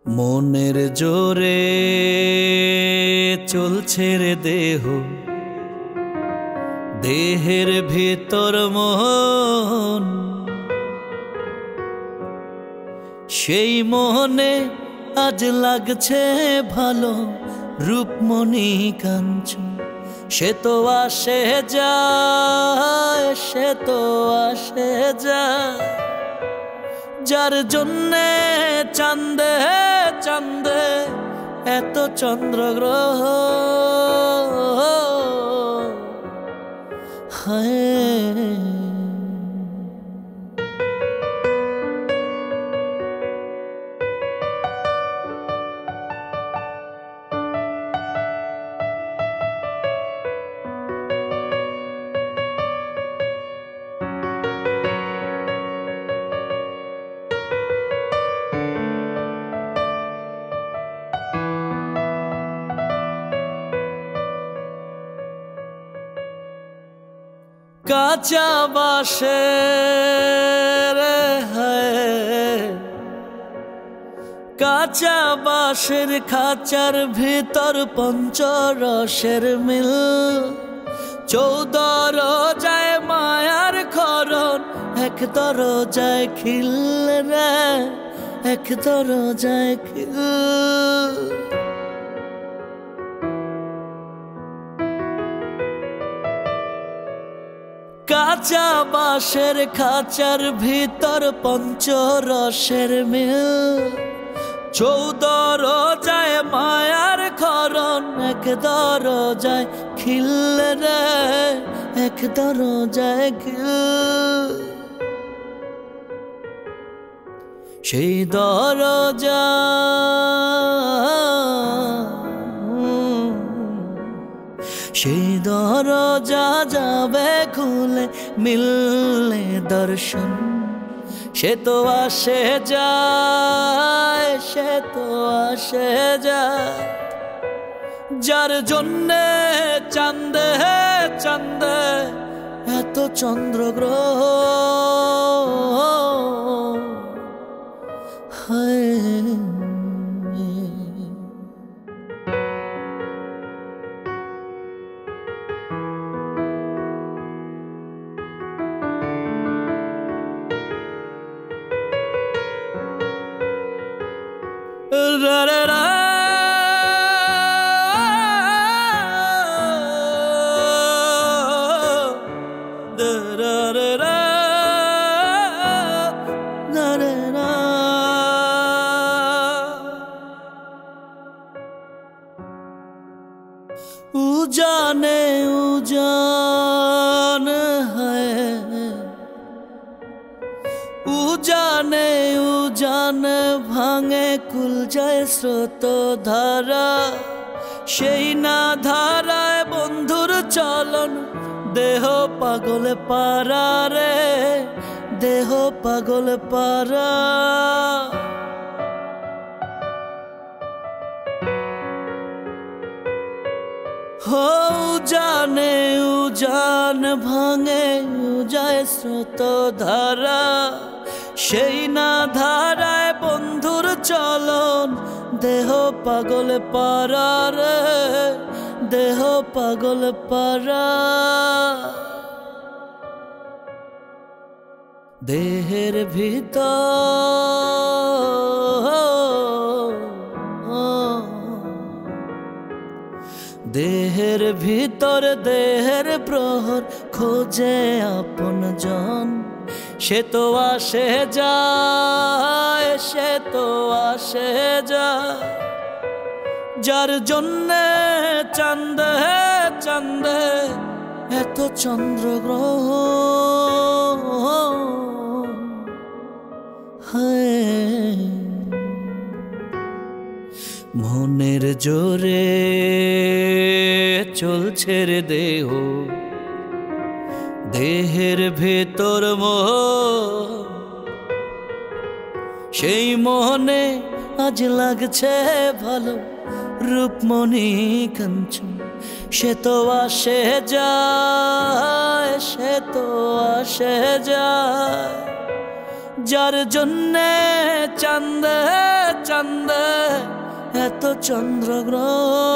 মনের জোরে চলছে রে দেহ, দেহের ভিতর মন। সেই মোহনে আজ লাগছে ভালো, রূপমণি কাঞ্চন। সে তো আসে যায়, সে তো আসে যায়, যার জন্যে চাঁদে চাঁদে এত চন্দ্রগ্রহ। হায় কাঁচা বাঁশের, কাঁচা বাঁশের খাঁচার ভিতর পঞ্চরসের মিল। 14 রোজায় মায়ার খরণ, এক দরজায় খিল রে, এক দরজায় খিল। কাঁচা বাঁশের খাঁচার ভিতর পঞ্চরসের মিল। 14 রোজায় মায়ার খরণ, এক দরজায় খিল রে, এক দরজায় খিল। সেই দরজা সেই দরজা যাবে খুলে, মিললে দর্শন। সে তো আসে যায়, সে তো আসে যায়, যার জন্যে চাঁদে চাঁদে এত চন্দ্রগ্রহ। হায় ra ra ra da ra ra ra da ra ra। उजाने उजान है, उजाने उजान ভাঙে কুল যায় স্রোত ধারা। সেই না ধারায় বন্ধুর চলন, দেহ পাগল পারা রে, দেহ পাগল পারা। উজানে উজান ভাঙে যায় স্রোত ধারা। সেই না ধারায় বন্ধুর চলন, দেহ পাগল পারা রে, দেহ পাগল পারা। দেহের ভিতর, দেহের ভিতর দেহের প্রহর খোঁজে আপন জন। সে তো আসে যায়, সে তো আসে যায়, যার জন্যে চাঁদে চাঁদে এত চন্দ্রগ্রহ। হায় মনের জোরে চলছে রে দেহ, দেহের ভেতর মোহ। সেই মোহনে আজ লাগছে ভালো, রূপমণি কাঞ্চন। সে তো আসে যায়, সে তো আসে যায়, যার জন্যে চাঁদে চাঁদে এত চন্দ্রগ্রহণ